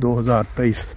2023।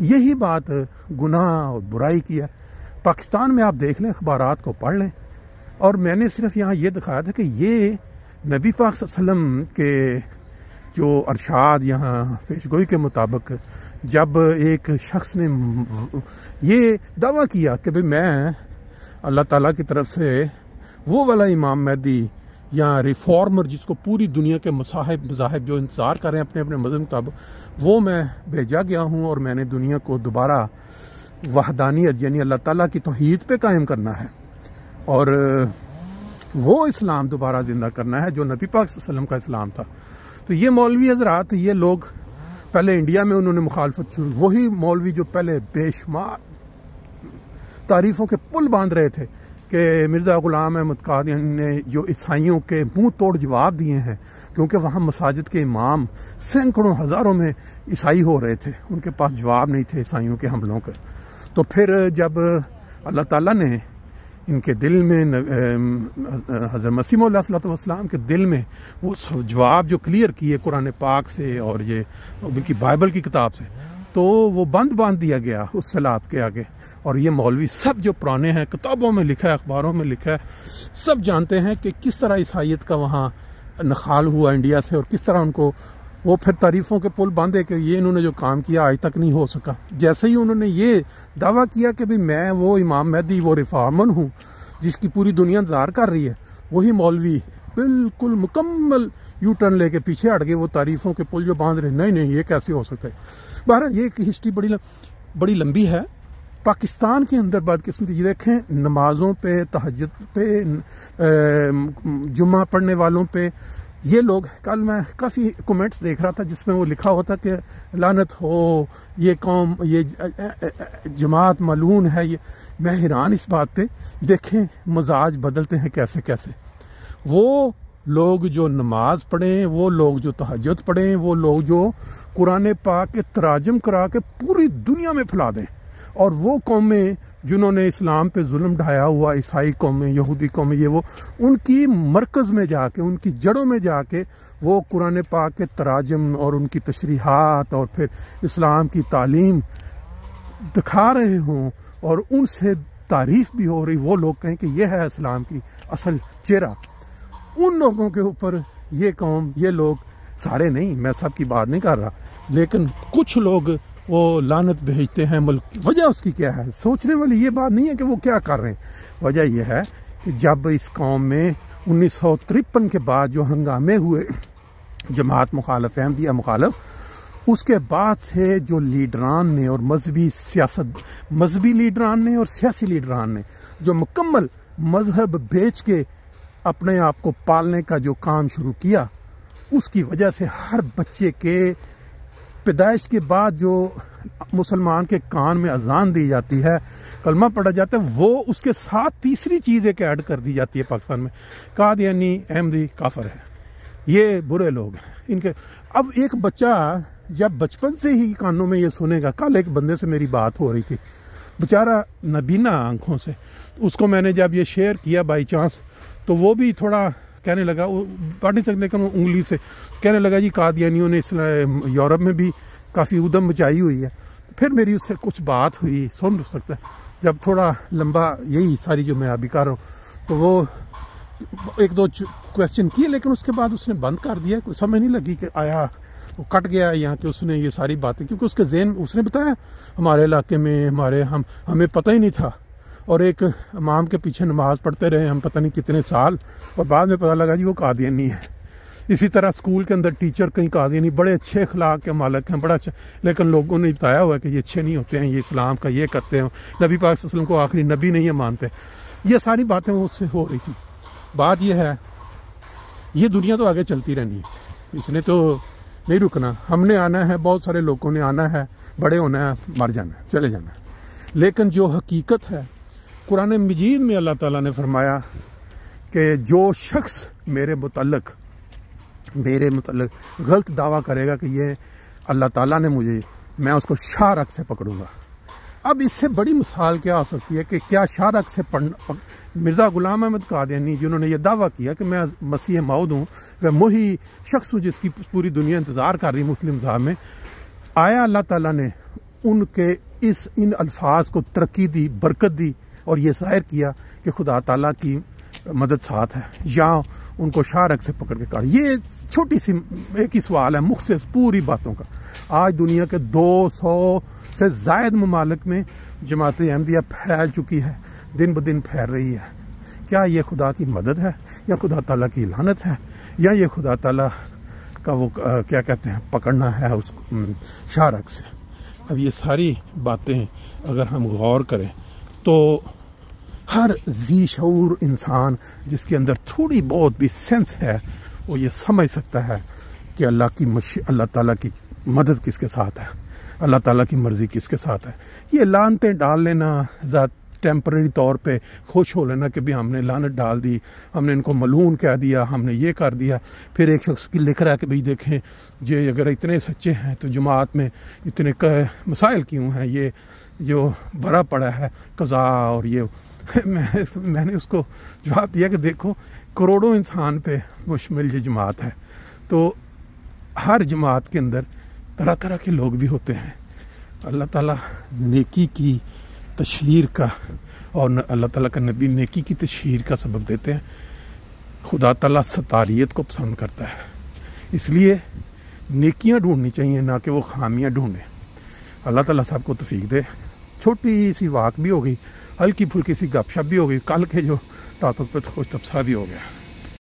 یہی بات گناہ اور برائی کی ہے۔ پاکستان میں آپ دیکھ لیں، اخبارات کو پڑھ لیں، اور میں نے صرف یہاں یہ دکھایا تھا کہ یہ نبی پاک صلی اللہ علیہ وسلم کے جو ارشاد یہاں پیشگوئی کے مطابق جب ایک شخص نے یہ دعویٰ کیا کہ بھئی میں اللہ تعالیٰ کی طرف سے وہ والا امام مہدی یا ریفارمر جس کو پوری دنیا کے مذاہب جو انتظار کر رہے ہیں اپنے اپنے مذہب کے مطابق، وہ میں بھیجا گیا ہوں اور میں نے دنیا کو دوبارہ وحدانیت یعنی اللہ تعالیٰ کی توحید پہ قائم کرنا ہے، اور وہ اسلام دوبارہ زندہ کرنا ہے جو نبی پاک صلی اللہ علیہ وسلم کا اسلام تھا۔ تو یہ مولوی حضرات، یہ لوگ پہلے انڈیا میں انہوں نے مخالفت شروع، وہی مولوی جو پہلے بے شمار تعریفوں کے پل باندھ رہے تھے کہ مرزا غلام احمد قادیانی نے جو عیسائیوں کے منہ توڑ جواب دیے ہیں، کیونکہ وہاں مساجد کے امام سینکڑوں ہزاروں میں عیسائی ہو رہے تھے، ان کے پاس جواب نہیں تھے عیسائیوں کے حملوں کے۔ تو پھر جب اللہ تعالیٰ نے ان کے دل میں حضرت مسیح علیہ الصلوۃ والسلام کے دل میں وہ جواب جو کلیئر کیے قرآن پاک سے اور یہ ان کی بائبل کی کتاب سے، تو وہ باندھ دیا گیا اس سلاب کے آگے۔ اور یہ مولوی سب جو پرانے ہیں، کتابوں میں لکھا ہے، اخباروں میں لکھا ہے، سب جانتے ہیں کہ کس طرح عیسائیت کا وہاں نخال ہوا انڈیا سے، اور کس طرح ان کو وہ پھر تعریفوں کے پل باندھے کہ یہ انہوں نے جو کام کیا آج تک نہیں ہو سکا۔ جیسے ہی انہوں نے یہ دعویٰ کیا کہ بھئی میں وہ امام مہدی، وہ ریفارمر ہوں جس کی پوری دنیا انتظار کر رہی ہے، وہی مولوی بالکل مکمل یو ٹرن لے کے پیچھے ہٹ گئے، وہ تعریفوں کے پل جو باندھ رہے، نہیں یہ کیسے ہو سکتا ہے۔ بہرحال یہ ایک ہسٹری بڑی لمبی ہے۔ پاکستان کے اندر بدقسمتی یہ دیکھیں، نمازوں پہ، تہجد پہ، جمعہ پڑھنے والوں پہ یہ لوگ، کل میں کافی کومنٹس دیکھ رہا تھا جس میں وہ لکھا ہوتا کہ لعنت ہو یہ قوم، یہ جماعت ملعون ہے۔ یہ میں حیران اس بات پہ، دیکھیں مزاج بدلتے ہیں کیسے کیسے۔ وہ لوگ جو نماز پڑھیں، وہ لوگ جو تہجد پڑھیں، وہ لوگ جو قرآن پاک کے تراجم کرا کے پوری دنیا میں پھیلا دیں، اور وہ قومیں جنہوں نے اسلام پہ ظلم ڈھایا ہوا، عیسائی قومیں، یہودی قومیں، یہ وہ ان کی مرکز میں جا کے، ان کی جڑوں میں جا کے وہ قرآن پاک کے تراجم اور ان کی تشریحات اور پھر اسلام کی تعلیم دکھا رہے ہوں، اور ان سے تعریف بھی ہو رہی، وہ لوگ کہیں کہ یہ ہے اسلام کی اصل چہرہ۔ ان لوگوں کے اوپر یہ قوم، یہ لوگ، سارے نہیں، میں سب کی بات نہیں کر رہا، لیکن کچھ لوگ وہ لعنت بھیجتے ہیں ملک۔ وجہ اس کی کیا ہے؟ سوچنے والی یہ بات نہیں ہے کہ وہ کیا کر رہے ہیں، وجہ یہ ہے کہ جب اس قوم میں 1953 کے بعد جو ہنگامے ہوئے، جماعت مخالف، احمدیہ مخالف، اس کے بعد سے جو لیڈران نے اور مذہبی لیڈران نے اور سیاسی لیڈران نے جو مکمل مذہب بیچ کے اپنے آپ کو پالنے کا جو کام شروع کیا، اس کی وجہ سے ہر بچے کے پیدائش کے بعد جو مسلمان کے کان میں اذان دی جاتی ہے، کلمہ پڑھا جاتا ہے، وہ اس کے ساتھ تیسری چیز ایک ایڈ کر دی جاتی ہے پاکستان میں، قادیانی احمدی کافر ہے، یہ برے لوگ ہیں ان کے۔ اب ایک بچہ جب بچپن سے ہی کانوں میں یہ سنے گا، کل ایک بندے سے میری بات ہو رہی تھی، بیچارہ نبینا آنکھوں سے، اس کو میں نے جب یہ شیئر کیا بائی چانس، تو وہ بھی تھوڑا کہنے لگا، وہ پڑھ نہیں سکتے لیکن وہ انگلی سے کہنے لگا جی قادیانیوں نے یورپ میں بھی کافی ادھم مچائی ہوئی ہے۔ پھر میری اس سے کچھ بات ہوئی، سن سکتا ہے، جب تھوڑا لمبا یہی ساری جو میں ابھی کر رہا ہوں، تو وہ ایک دو کویسچن کیے، لیکن اس کے بعد اس نے بند کر دیا، کوئی سمجھ نہیں لگی کہ آیا وہ کٹ گیا یہاں کہ اس نے یہ ساری باتیں، کیونکہ اس کے ذہن، اس نے بتایا ہمارے علاقے میں ہمیں پتہ ہی نہیں تھا، اور ایک امام کے پیچھے نماز پڑھتے رہے ہم پتہ نہیں کتنے سال، اور بعد میں پتہ لگا جی وہ قادیانی ہے۔ اسی طرح اسکول کے اندر ٹیچر کہیں قادیانی، بڑے اچھے اخلاق کے مالک ہیں، بڑا اچھا، لیکن لوگوں نے بتایا ہوا ہے کہ یہ اچھے نہیں ہوتے ہیں، یہ اسلام کا یہ کرتے ہیں، نبی پاک صلی اللہ علیہ وسلم کو آخری نبی نہیں مانتے، یہ ساری باتیں وہ اس سے ہو رہی تھی۔ بات یہ ہے، یہ دنیا تو آگے چلتی رہنی ہے، اس نے تو نہیں رکنا، ہم نے آنا ہے، بہت سارے لوگوں نے آنا ہے، بڑے ہونا ہے، مر جانا ہے، چلے جانا ہے، لیکن جو حقیقت ہے، قرآن مجید میں اللہ تعالیٰ نے فرمایا کہ جو شخص میرے متعلق غلط دعویٰ کرے گا کہ یہ اللہ تعالیٰ نے مجھے، میں اس کو شاہ رگ سے پکڑوں گا۔ اب اس سے بڑی مثال کیا ہو سکتی ہے کہ کیا شاہ رگ سے مرزا غلام احمد قادیانی جنہوں نے یہ دعویٰ کیا کہ میں مسیح موعود ہوں، وہ وہی شخص ہوں جس کی پوری دنیا انتظار کر رہی مسلم مذہب میں، آیا اللہ تعالیٰ نے ان کے ان الفاظ کو ترقی دی، برکت دی اور یہ ظاہر کیا کہ خدا تعالیٰ کی مدد ساتھ ہے، یا ان کو شارک سے پکڑ کے کاٹ۔ یہ چھوٹی سی ایک ہی سوال ہے مختص پوری باتوں کا۔ آج دنیا کے 200 سے زائد ممالک میں جماعت احمدیہ پھیل چکی ہے، دن بدن پھیل رہی ہے۔ کیا یہ خدا کی مدد ہے یا خدا تعالیٰ کی لعنت ہے، یا یہ خدا تعالیٰ کا وہ کیا کہتے ہیں پکڑنا ہے اس شارک سے؟ اب یہ ساری باتیں اگر ہم غور کریں تو ہر ذی شعور انسان جس کے اندر تھوڑی بہت بھی سینس ہے وہ یہ سمجھ سکتا ہے کہ اللہ تعالیٰ کی مدد کس کے ساتھ ہے، اللہ تعالیٰ کی مرضی کس کے ساتھ ہے۔ یہ لعنتیں ڈال لینا، ٹیمپرری طور پہ خوش ہو لینا کہ بھی ہم نے لعنت ڈال دی، ہم نے ان کو ملعون کہہ دیا، ہم نے یہ کر دیا، پھر ایک شخص کی لکھ رہا ہے کہ بھئی دیکھیں یہ اگر اتنے سچے ہیں تو جماعت میں اتنے مسائل کیوں ہیں، یہ جو بھرا پڑا ہے قضا اور یہ۔ میں نے اس کو جواب دیا کہ دیکھو کروڑوں انسان پہ مشتمل یہ جماعت ہے، تو ہر جماعت کے اندر طرح طرح کے لوگ بھی ہوتے ہیں۔ اللہ تعالیٰ نیکی کی تشہیر کا اور اللہ تعالیٰ کا نبی نیکی کی تشہیر کا سبب دیتے ہیں۔ خدا تعالیٰ ستاریت کو پسند کرتا ہے، اس لیے نیکیاں ڈھونڈنی چاہیے نہ کہ وہ خامیاں ڈھونڈیں۔ اللہ تعالیٰ صاحب کو توفیق دے۔ چھوٹی سی واک بھی ہو گئی، ہلکی پھلکی سی گپ شپ بھی ہو گئی، کل کے جو ٹاپک پہ خوش تبصرہ بھی ہو گیا۔